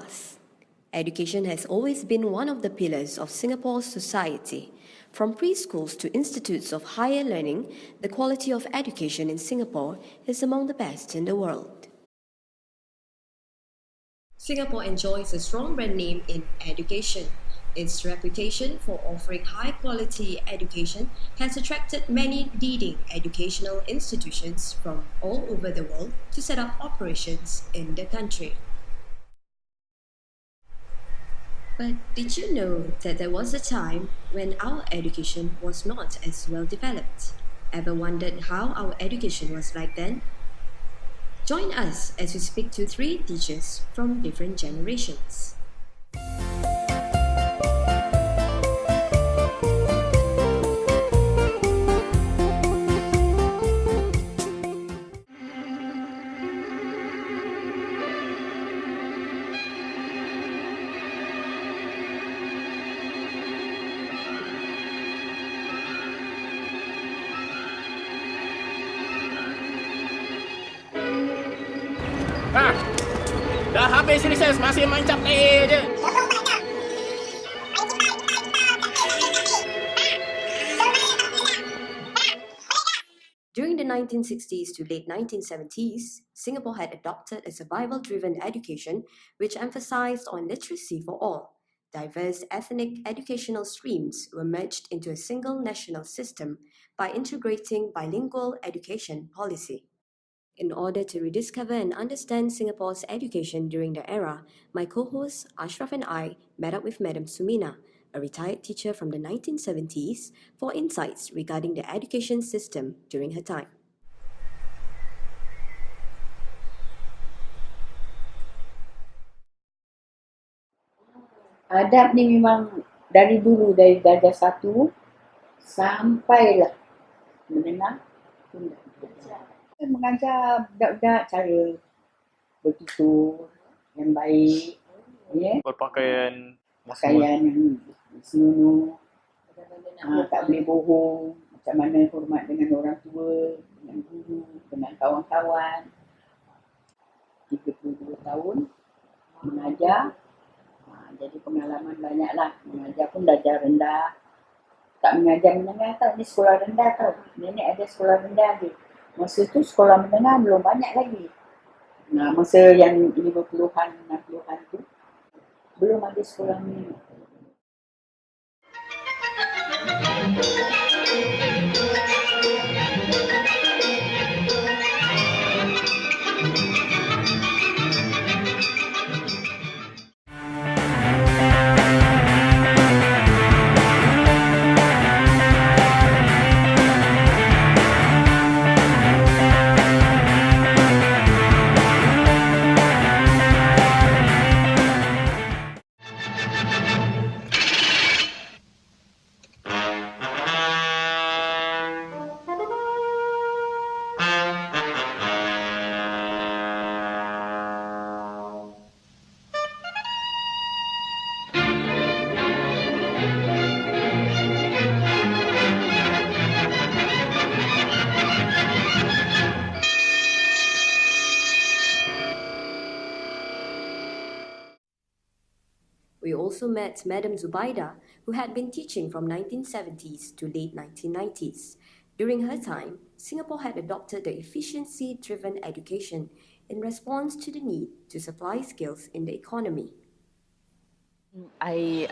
class. Education has always been one of the pillars of Singapore's society. From preschools to institutes of higher learning, the quality of education in Singapore is among the best in the world. Singapore enjoys a strong brand name in education. Its reputation for offering high-quality education has attracted many leading educational institutions from all over the world to set up operations in the country. But did you know that there was a time when our education was not as well developed? Ever wondered how our education was like then? Join us as we speak to 3 teachers from different generations. Dah habis recess, masih main cap play je. During the 1960s to late 1970s, Singapore had adopted a survival-driven education which emphasized on literacy for all. Diverse ethnic educational streams were merged into a single national system by integrating bilingual education policy. In order to rediscover and understand Singapore's education during the era, my co-hosts Ashraf and I met up with Madam Sumina, a retired teacher from the 1970s, for insights regarding the education system during her time. Adab ni memang dari dulu, dari darjah 1 sampailah menengah pun dah belajar. Mengajar budak-budak cara bertutur yang baik, Berpakaian pakaian yang senonoh, tak boleh bohong, macam mana hormat dengan orang tua, dengan guru, dengan kawan-kawan. 32 tahun mengajar, jadi pengalaman banyaklah. Mengajar pun darjah rendah, tak mengajar menengah tau, ni sekolah rendah tau. Nenek ada sekolah rendah je. Masa tu sekolah menengah belum banyak lagi. Masa yang 50-an, 60-an tu belum ada sekolah menengah. We also met Madam Zubaida, who had been teaching from 1970s to late 1990s. During her time, Singapore had adopted the efficiency-driven education in response to the need to supply skills in the economy. I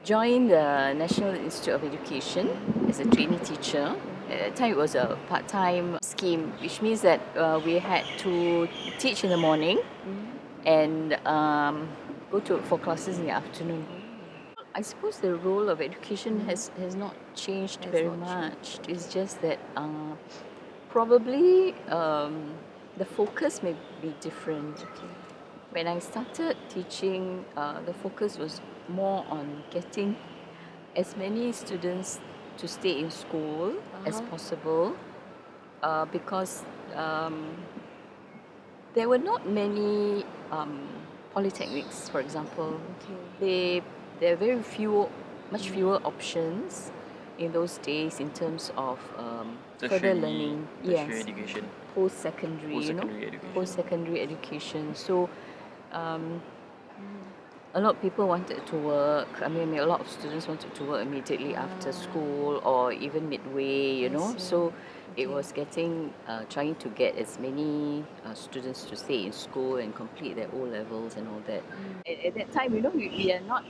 joined the National Institute of Education as a trainee teacher. At that time, it was a part-time scheme, which means that we had to teach in the morning and go for classes in the afternoon. I suppose the role of education has not changed very much. It's just that probably the focus may be different. When I started teaching, the focus was more on getting as many students to stay in school as possible, because there were not many polytechnics, for example. There are very few, much fewer options in those days in terms of further learning. Tertiary education. Post-secondary, Post-secondary education. Post-secondary education. So a lot of people wanted to work. I mean, a lot of students wanted to work immediately after school or even midway, you know. So it was trying to get as many students to stay in school and complete their O levels and all that. At that time, you know, we are not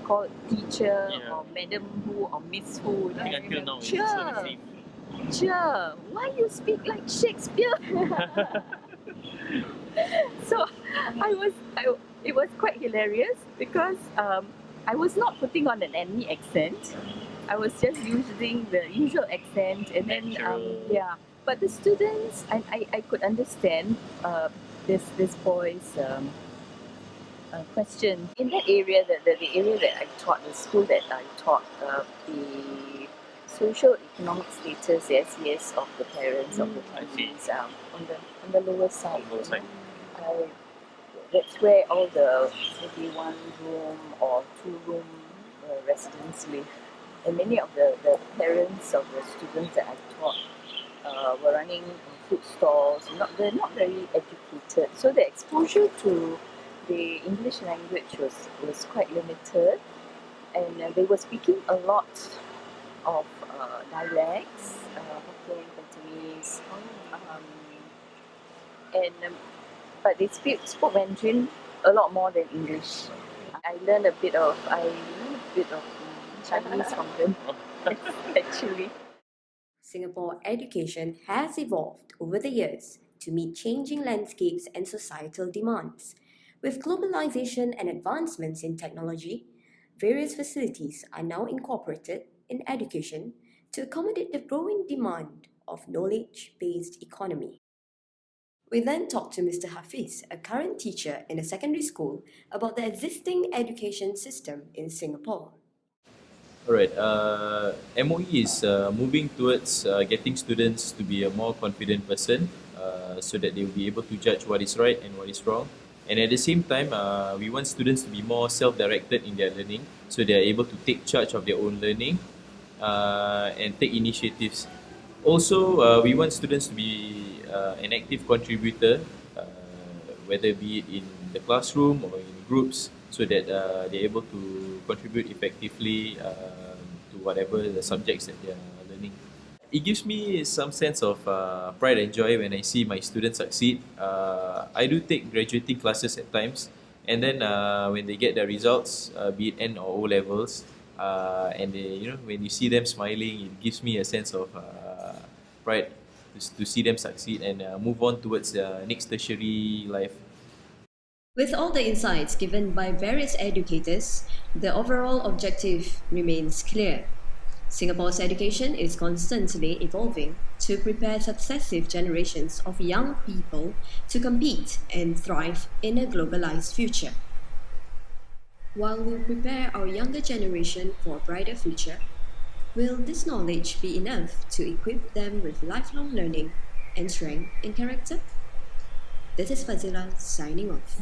called teacher or madam who or miss who. I think until now it's Sure. also the same. Sure, why you speak like Shakespeare? So it was quite hilarious because I was not putting on any accent. I was just using the usual accent, and then But the students, I could understand this boy's question in that area. The area that I taught, the school that I taught, the social economic status, the SES of the parents of the families on the lower side. That's where all the maybe 1 room or 2 room residents live. And many of the parents of the students that I taught were running food stalls. They're not very educated, so the exposure to the English language was quite limited, and they were speaking a lot of dialects, Hokkien, Cantonese, but they spoke Mandarin a lot more than English. I learned a bit of Chinese from them, actually. Singapore education has evolved over the years to meet changing landscapes and societal demands. With globalization and advancements in technology, various facilities are now incorporated in education to accommodate the growing demand of knowledge-based economy. We then talked to Mr. Hafiz, a current teacher in a secondary school, about the existing education system in Singapore. Alright, MOE is moving towards getting students to be a more confident person so that they will be able to judge what is right and what is wrong. And at the same time, we want students to be more self-directed in their learning so they are able to take charge of their own learning and take initiatives. Also, we want students to be an active contributor, whether be it in the classroom or in groups, so that they're able to contribute effectively to whatever the subjects that they're learning. It gives me some sense of pride and joy when I see my students succeed. I do take graduating classes at times, and then when they get their results, be it N or O levels, and they, when you see them smiling, it gives me a sense of pride to see them succeed and move on towards their next tertiary life. With all the insights given by various educators, the overall objective remains clear. Singapore's education is constantly evolving to prepare successive generations of young people to compete and thrive in a globalized future. While we prepare our younger generation for a brighter future, will this knowledge be enough to equip them with lifelong learning and strength in character? This is Fazila signing off.